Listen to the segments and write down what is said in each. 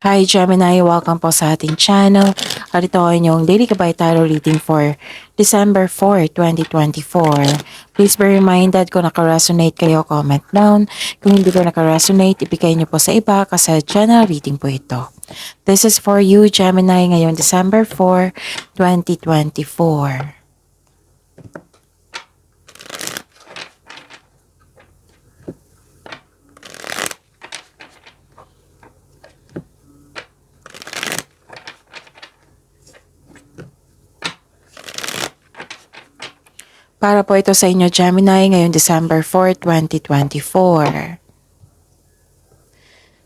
Hi Gemini, welcome po sa ating channel. At ito ay inyong daily kabay tarot reading for December 4, 2024. Please be reminded kung naka-resonate kayo, comment down. Kung hindi ko naka-resonate, ibigay niyo po sa iba kasi general reading po ito. This is for you Gemini ngayong December 4, 2024. Para po ito sa inyo Gemini ngayong December 4, 2024.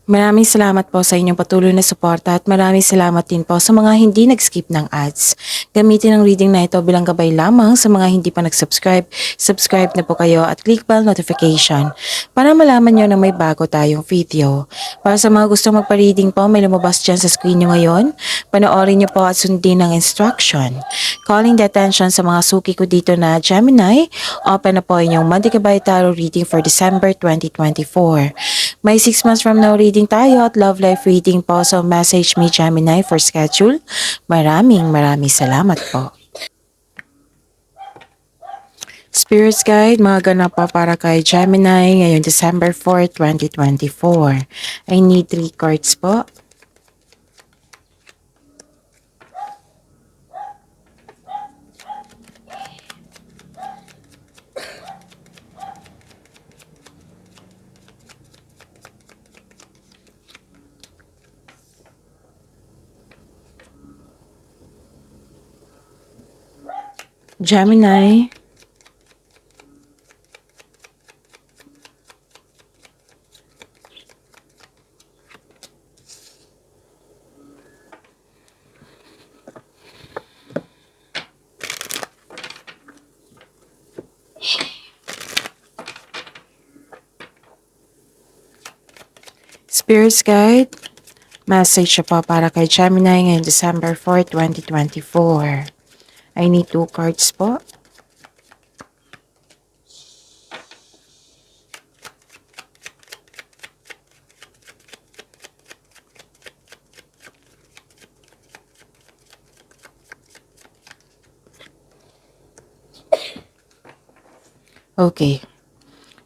Maraming salamat po sa inyong patuloy na suporta at maraming salamat din po sa mga hindi nag-skip ng ads. Gamitin ang reading na ito bilang gabay lamang sa mga hindi pa nag-subscribe. Subscribe na po kayo at click bell notification para malaman nyo na may bago tayong video. Para sa mga gusto magpa-reading po, may lumabas dyan sa screen nyo ngayon. Panoorin nyo po at sundin ang instruction. Calling the attention sa mga suki ko dito na Gemini, open na po inyong Monday Kabay Tarot reading for December 2024. May 6 months from now reading tayo at love life reading po. So message me Gemini for schedule. Maraming salamat po. Spirits Guide, mga ganap pa para kay Gemini ngayong December 4, 2024. I need 3 cards po. Gemini. Spirits Guide, message pa para kay Gemini ngayong December 4, 2024. I need 2 cards po. Okay.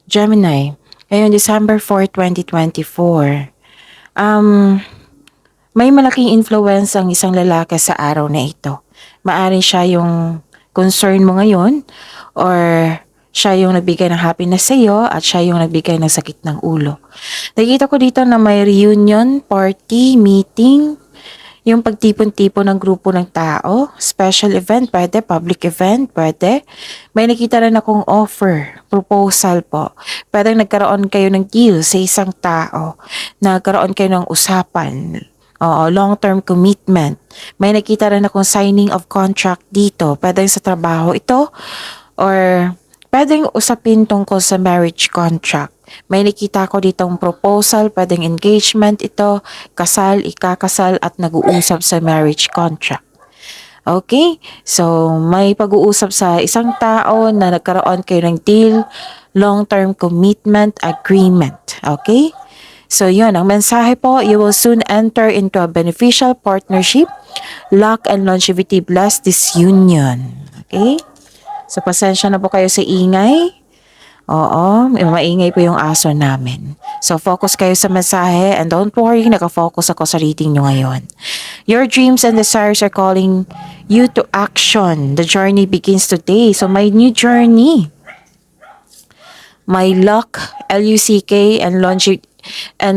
Gemini, ngayong December 4, 2024. May malaking influence ang isang lalaki sa araw na ito. Maaring siya yung concern mo ngayon or siya yung nagbigay ng happiness sa iyo at siya yung nagbigay ng sakit ng ulo. Nakita ko dito na may reunion, party, meeting, yung pagtipon-tipon ng grupo ng tao, special event, pwede, public event, pwede. May nakita rin akong offer, proposal po. Pwede nagkaroon kayo ng deal sa isang tao, nagkaroon kayo ng usapan, long-term commitment. May nakita rin akong signing of contract dito, pwede sa trabaho ito, or pwedeng usapin tungkol sa marriage contract. May nakita ko ditong proposal, pwedeng engagement ito, kasal, ikakasal at nag-uusap sa marriage contract. Okay? So, may pag-uusap sa isang tao na nagkaroon kayo ng deal, long-term commitment agreement. Okay? So, yun. Ang mensahe po, you will soon enter into a beneficial partnership. Luck and longevity bless this union. Okay? So, pasensya na po kayo sa ingay. Oo, maingay po yung aso namin. So, focus kayo sa mensahe and don't worry, nakafocus ako sa reading nyo ngayon. Your dreams and desires are calling you to action. The journey begins today. So, my new journey. My luck, L-U-C-K, and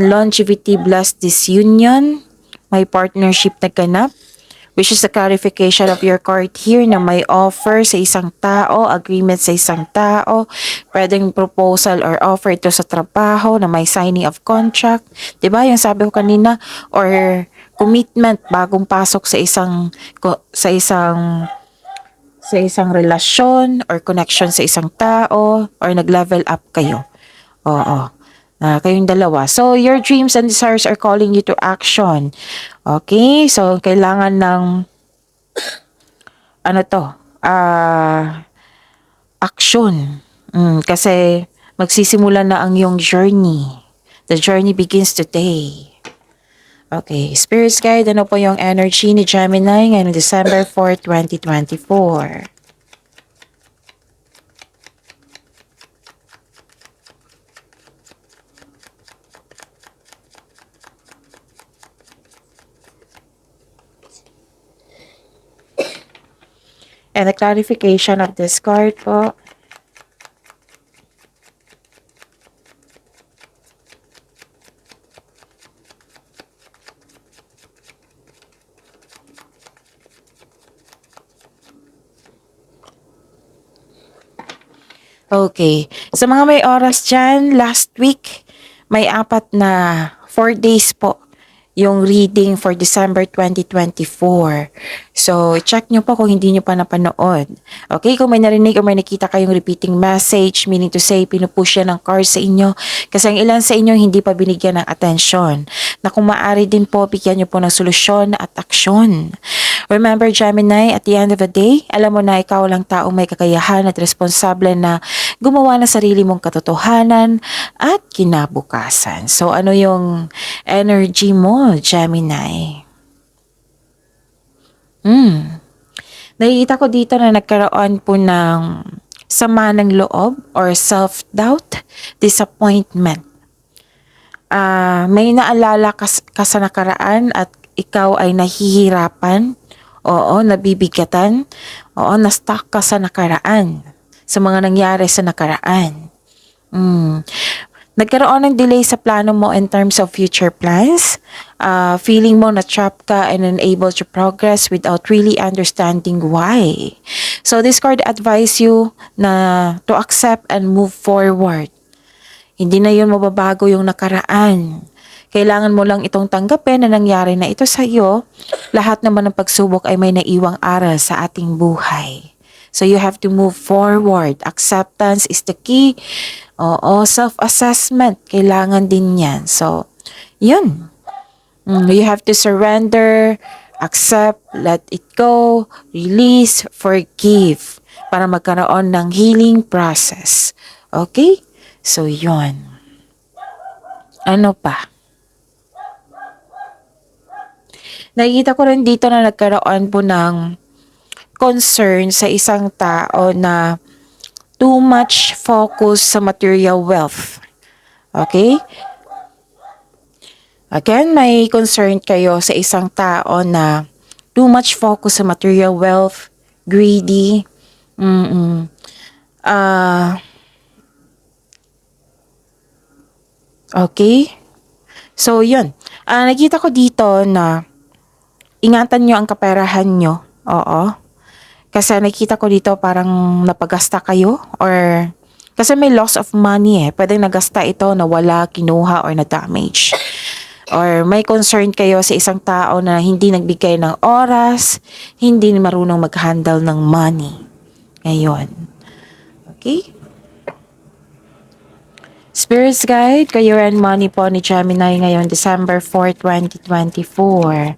longevity bless this union. My partnership na ganap, which is the clarification of your card here na may offer sa isang tao, agreement sa isang tao, pwedeng proposal or offer ito sa trabaho na may signing of contract. Diba yung sabi ko kanina, or commitment bagong pasok sa isang relasyon or connection sa isang tao or nag-level up kayo. Oo. Kayong dalawa. So, your dreams and desires are calling you to action. Okay? So, kailangan ng action. Kasi magsisimula na ang iyong journey. The journey begins today. Okay, Spirits Guide, ano po yung energy ni Gemini ngayong December 4, 2024? And the clarification of this card po. Okay. Sa mga may oras dyan, last week, may 4 days po yung reading for December 2024. So, check nyo po kung hindi nyo pa napanood. Okay, kung may narinig o may nakita kayong repeating message, meaning to say, pinupush yan ng cards sa inyo, kasi ang ilan sa inyo hindi pa binigyan ng atensyon, na kung maaari din po, bigyan nyo po ng solusyon at aksyon. Remember, Gemini, at the end of the day, alam mo na ikaw lang taong may kakayahan at responsable na gumawa ng sarili mong katotohanan at kinabukasan. So, ano yung energy mo, Gemini? Nakikita ko dito na nagkaroon po ng sama ng loob or self-doubt, disappointment. May naalala ka sa nakaraan at ikaw ay nahihirapan, nabibigatan, na-stuck ka sa nakaraan, sa mga nangyari sa nakaraan. Nagkaroon ng delay sa plano mo in terms of future plans. Feeling mo na trap ka and unable to progress without really understanding why. So this card advise you na to accept and move forward. Hindi na yun mababago yung nakaraan. Kailangan mo lang itong tanggapin na nangyari na ito sa iyo. Lahat naman ng pagsubok ay may naiwang aral sa ating buhay. So you have to move forward. Acceptance is the key. Self-assessment. Kailangan din yan. So, yun. You have to surrender, accept, let it go, release, forgive. Para magkaroon ng healing process. Okay? So, yun. Ano pa? Nakikita ko rin dito na nagkaroon po ng concern sa isang tao na too much focus sa material wealth. Okay? Again, may concern kayo sa isang tao na too much focus sa material wealth, greedy, okay? So, yun. Nakita ko dito na ingatan nyo ang kaperahan nyo. Oo. Kasi nakita ko dito parang napagasta kayo or kasi may loss of money Pwedeng nagasta ito, nawala, kinuha or na-damage. Or may concern kayo sa isang tao na hindi nagbigay ng oras, hindi marunong mag-handle ng money. Ngayon. Okay? Spirits Guide, Career and Money po ni Gemini ngayon, December 4, 2024.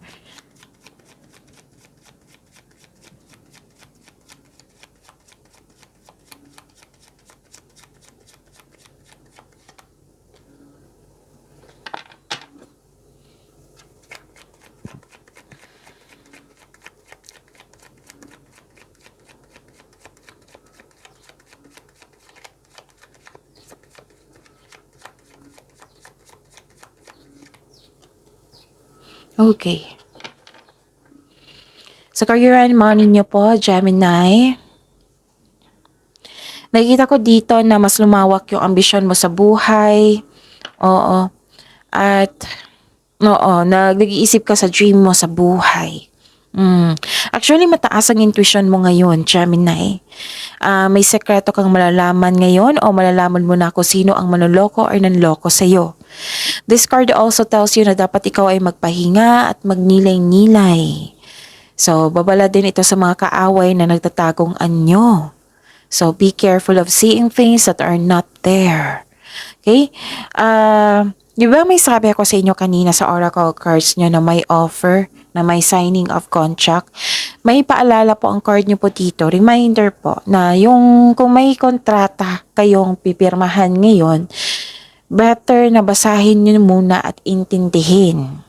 Okay. Sa career and money niyo po, Gemini, nakikita ko dito na mas lumawak yung ambisyon mo sa buhay. Oo. At, nag-iisip ka sa dream mo sa buhay. Actually, mataas ang intuition mo ngayon, Gemini. May sekreto kang malalaman ngayon o malalaman mo na kung sino ang manloloko or nanloko sa'yo. This card also tells you na dapat ikaw ay magpahinga at magnilay-nilay. So, babala din ito sa mga kaaway na nagtatagong anyo. So, be careful of seeing things that are not there. Okay? Di ba may sabi ako sa inyo kanina sa oracle cards nyo na may offer, na may signing of contract? May paalala po ang card nyo po dito. Reminder po na yung kung may kontrata kayong pipirmahan ngayon, better na basahin nyo muna at intindihin.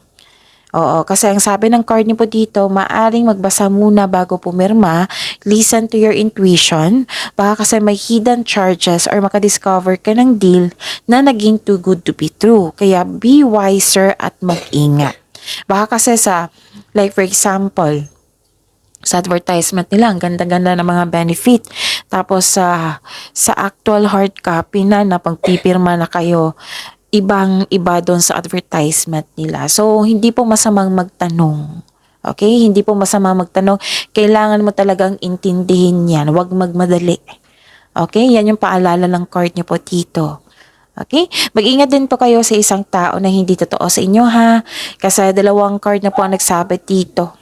Oo, kasi ang sabi ng card niyo po dito, maaring magbasa muna bago pumirma, listen to your intuition, baka kasi may hidden charges or makadiscover ka ng deal na naging too good to be true. Kaya be wiser at mag-ingat. Baka kasi like for example, sa advertisement nila, ang ganda-ganda ng mga benefit. Tapos sa actual hard copy na pagpipirma na kayo, ibang-iba doon sa advertisement nila. So, hindi po masamang magtanong. Okay? Hindi po masamang magtanong. Kailangan mo talagang intindihin yan. Huwag magmadali. Okay? Yan yung paalala ng card niyo po dito. Okay? Mag-ingat din po kayo sa isang tao na hindi totoo sa inyo ha. Kasi dalawang card na po ang nagsabi dito.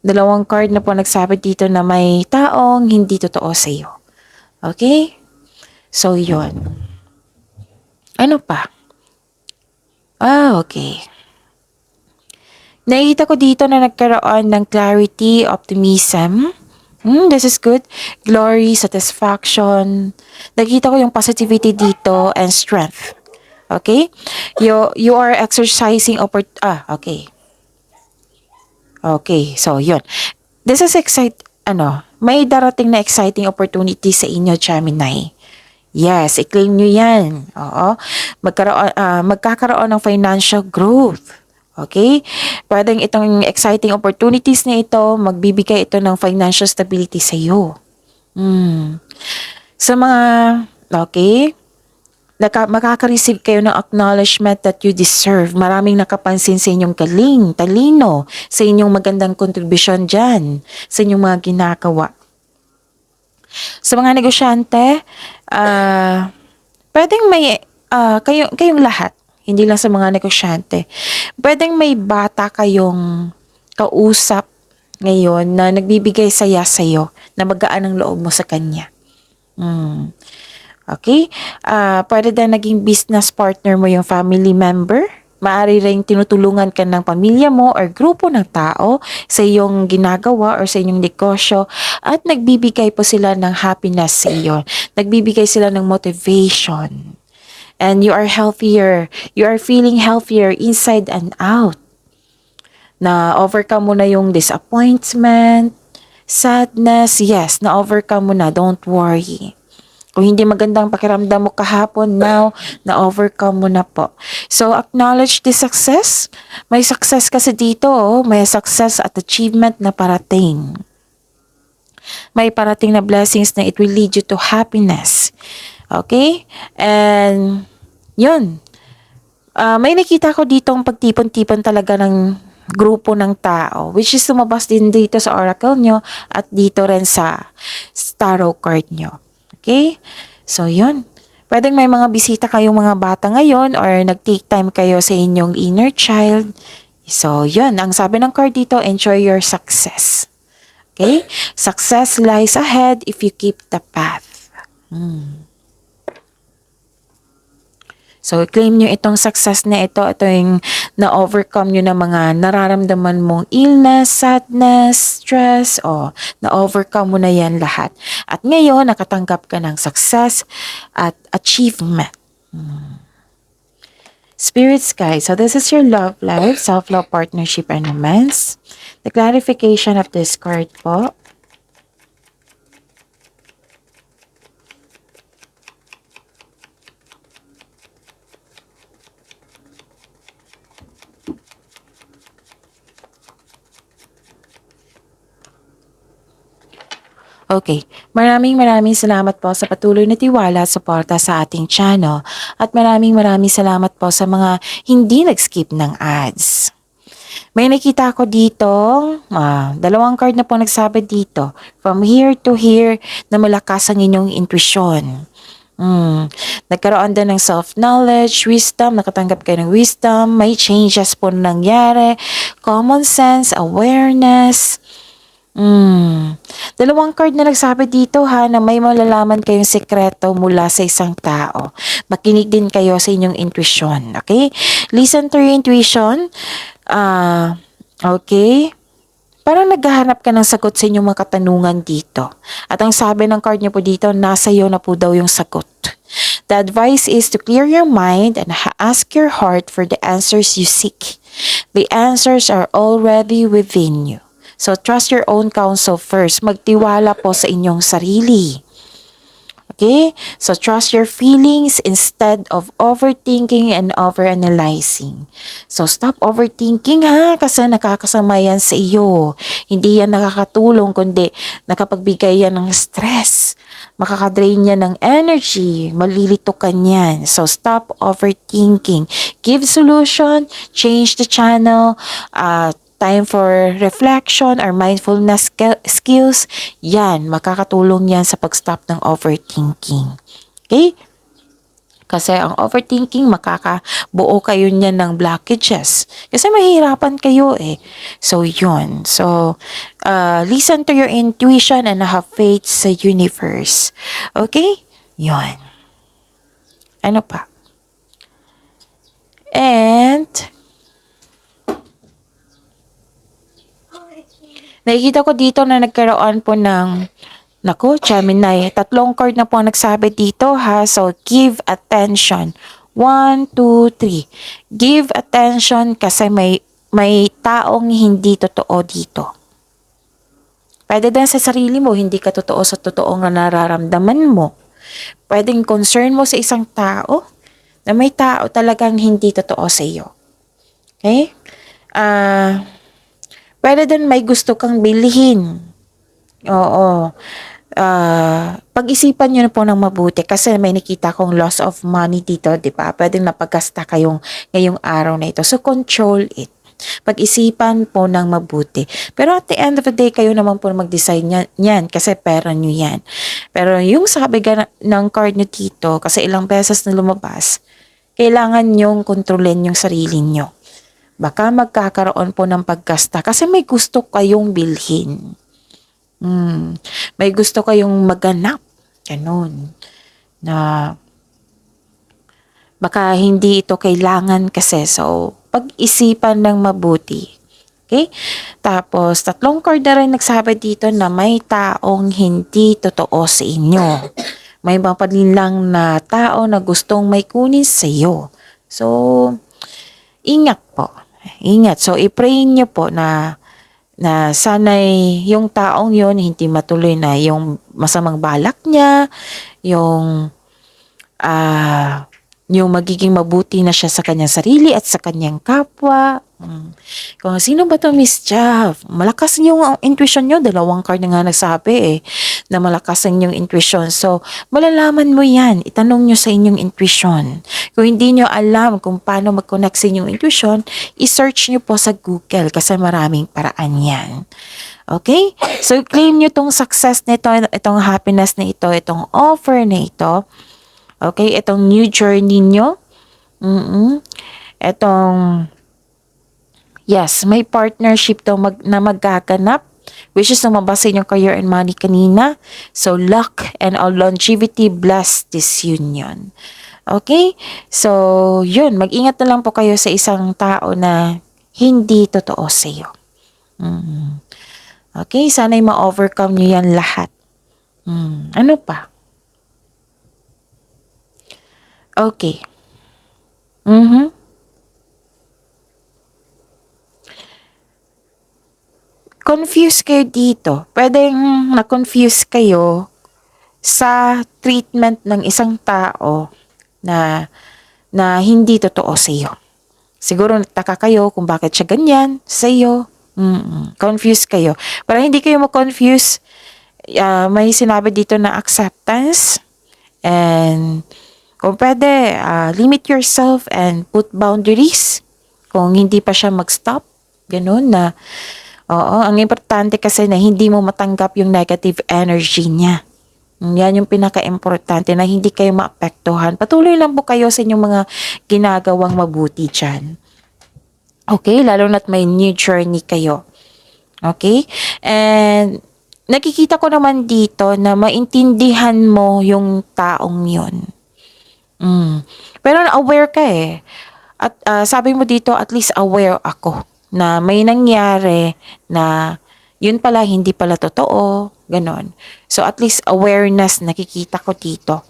Dalawang card na po nagsabi dito na may taong hindi totoo sa iyo. Okay? So, yun. Ano pa? Okay. Nakikita ko dito na nagkaroon ng clarity, optimism. This is good. Glory, satisfaction. Nakikita ko yung positivity dito and strength. Okay? You are exercising okay. Okay, so yun. This is may darating na exciting opportunity sa inyo, Gemini. Yes, i-claim nyo yan. Oo. Magkakaroon ng financial growth. Okay? Pwedeng itong exciting opportunities na ito, magbibigay ito ng financial stability sa iyo. Sa mga, okay? Makaka-receive kayo ng acknowledgement that you deserve. Maraming nakapansin sa inyong galing, talino, sa inyong magandang kontribusyon dyan, sa inyong mga ginagawa. Sa mga negosyante, pwedeng may, kayong lahat, hindi lang sa mga negosyante, pwedeng may bata kayong kausap ngayon na nagbibigay saya sa'yo, na magaan ang loob mo sa kanya. Okay? Pwede din naging business partner mo yung family member. Maaari rin tinutulungan ka ng pamilya mo or grupo ng tao sa iyong ginagawa or sa inyong negosyo at nagbibigay po sila ng happiness sa iyo. Nagbibigay sila ng motivation. And you are healthier. You are feeling healthier inside and out. Na overcome mo na yung disappointment, sadness. Yes, na overcome mo na. Don't worry. Kung hindi magandang pakiramdam mo kahapon, now, na-overcome mo na po. So, acknowledge the success. May success kasi dito, may success at achievement na parating. May parating na blessings na it will lead you to happiness. Okay? And, yun. May nakita ko ditong pagtipon-tipon talaga ng grupo ng tao, which is lumabas din dito sa oracle nyo at dito rin sa tarot card nyo. Okay? So, yun. Pwedeng may mga bisita kayong mga bata ngayon or nag-take time kayo sa inyong inner child. So, yun. Ang sabi ng card dito, enjoy your success. Okay? Success lies ahead if you keep the path. So, claim nyo itong success na ito. Ito yung na-overcome nyo ng mga nararamdaman mong illness, sadness, stress. Na-overcome mo na yan lahat. At ngayon, nakatanggap ka ng success at achievement. Spirit Sky. So, this is your love life, self-love, partnership, and romance. The clarification of this card po. Okay, maraming salamat po sa patuloy na tiwala at suporta sa ating channel at maraming salamat po sa mga hindi nag-skip ng ads. May nakita ko dito, dalawang card na po nagsabi dito, from here to here na malakas ang inyong intuition. Nagkaroon din ng self-knowledge, wisdom, nakatanggap kayo ng wisdom, may changes po nangyari, common sense, awareness. Dalawang card na nagsabi dito na may malalaman kayong sekreto mula sa isang tao. Makinig din kayo sa inyong intuition, okay? Listen to your intuition. Okay? Parang naghahanap ka ng sagot sa inyong mga katanungan dito. At ang sabi ng card niyo po dito, nasa iyo na po daw yung sagot. The advice is to clear your mind and ask your heart for the answers you seek. The answers are already within you. So trust your own counsel first. Magtiwala po sa inyong sarili. Okay? So trust your feelings instead of overthinking and overanalyzing. So stop overthinking ha, kasi nakakasama yan sa iyo. Hindi yan nakakatulong, kundi nakapagbigay yan ng stress. Makakadrain yan ng energy. Malilito ka niyan. So stop overthinking. Give solution, change the channel, time for reflection or mindfulness skills, yan, makakatulong yan sa pag-stop ng overthinking. Okay? Kasi ang overthinking, makakabuo kayo niyan ng blockages. Kasi mahirapan kayo eh. So, yun. So, listen to your intuition and have faith sa universe. Okay? Yun. Ano pa? And, nakikita ko dito na nagkaroon po ng, Gemini. 3 card na po ang nagsabi dito ha. So, give attention. 1, 2, 3. Give attention kasi may taong hindi totoo dito. Pwede din sa sarili mo, hindi ka totoo sa totoong nararamdaman mo. Pwedeng concern mo sa isang tao na may tao talagang hindi totoo sa iyo. Okay? Pwede din may gusto kang bilhin. Oo. Pag-isipan nyo na po ng mabuti kasi may nakita kong loss of money dito, di ba? Pwedeng napagkasta ngayong araw na ito. So, control it. Pag-isipan po ng mabuti. Pero at the end of the day, kayo naman po mag-decide niyan kasi pera nyo yan. Pero yung sabi ng card nyo dito, kasi ilang beses na lumabas, kailangan nyong kontrolin yung sarili nyo. Baka magkakaroon po ng paggasta kasi may gusto kayong bilhin. May gusto kayong maganap. Ganun. Na baka hindi ito kailangan kasi. So, pag-isipan ng mabuti. Okay? Tapos, 3 card na rin nagsabi dito na may taong hindi totoo sa inyo. May mapalinlang na tao na gustong may kunin sa iyo. So, ingat po. Ingat. So, i-pray nyo po na sana'y yung taong yon hindi matuloy na yung masamang balak niya, yung magiging mabuti na siya sa kanyang sarili at sa kanyang kapwa. Kung sino ba to, Miss Jav? Malakas yung intuition nyo. 2 card na nga nagsabi na malakas ang inyong intuition. So, malalaman mo yan. Itanong nyo sa inyong intuition. Kung hindi nyo alam kung paano mag-connect sa inyong intuition, i-search nyo po sa Google kasi maraming paraan yan. Okay? So, claim nyo tong success nito, itong happiness na ito, itong offer na ito. Okay? Itong new journey nyo. Yes, may partnership daw na magaganap, which is lumabas sa inyong career and money kanina. So, luck and longevity bless this union. Okay? So, yun. Mag-ingat na lang po kayo sa isang tao na hindi totoo sa iyo. Okay? Sana'y ma-overcome nyo yan lahat. Ano pa? Okay. Confused kayo dito. Pwedeng na-confuse kayo sa treatment ng isang tao na hindi totoo sa iyo. Siguro nagtaka kayo kung bakit siya ganyan sa iyo. Confused kayo. Para hindi kayo ma-confuse, may sinabi dito na acceptance and kung pwede, limit yourself and put boundaries. Kung hindi pa siya mag-stop, ganun na. Oo, ang importante kasi na hindi mo matanggap yung negative energy niya. Yan yung pinaka-importante na hindi kayo maapektuhan. Patuloy lang po kayo sa inyong mga ginagawang mabuti dyan. Okay, lalo na't may new journey kayo. Okay? And nakikita ko naman dito na maintindihan mo yung taong yun. Pero aware ka eh. At sabi mo dito, at least aware ako na may nangyari na yun pala, hindi pala totoo, ganon. So, at least awareness nakikita ko dito.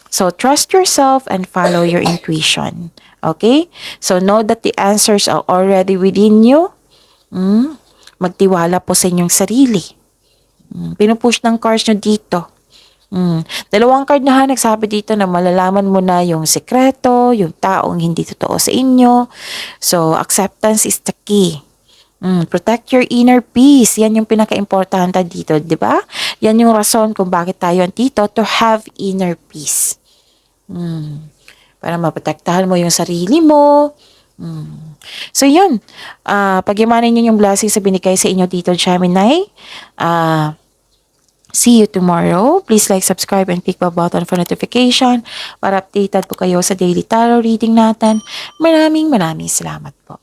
So, trust yourself and follow your intuition. Okay? So, know that the answers are already within you. Magtiwala po sa inyong sarili. Pinupush ng cards nyo dito. Dalawang card na nagsabi dito na malalaman mo na yung sekreto, yung taong hindi totoo sa inyo. So, acceptance is the key. Protect your inner peace. Yan yung pinaka-importante dito, di ba? Yan yung rason kung bakit tayo andito, to have inner peace. Para maprotektahan mo yung sarili mo. So, yun. Pag-imanin nyo yung blessings sa binigay sa inyo dito, Gemini. See you tomorrow. Please like, subscribe, and click the button for notification para updated po kayo sa daily tarot reading natin. Maraming salamat po.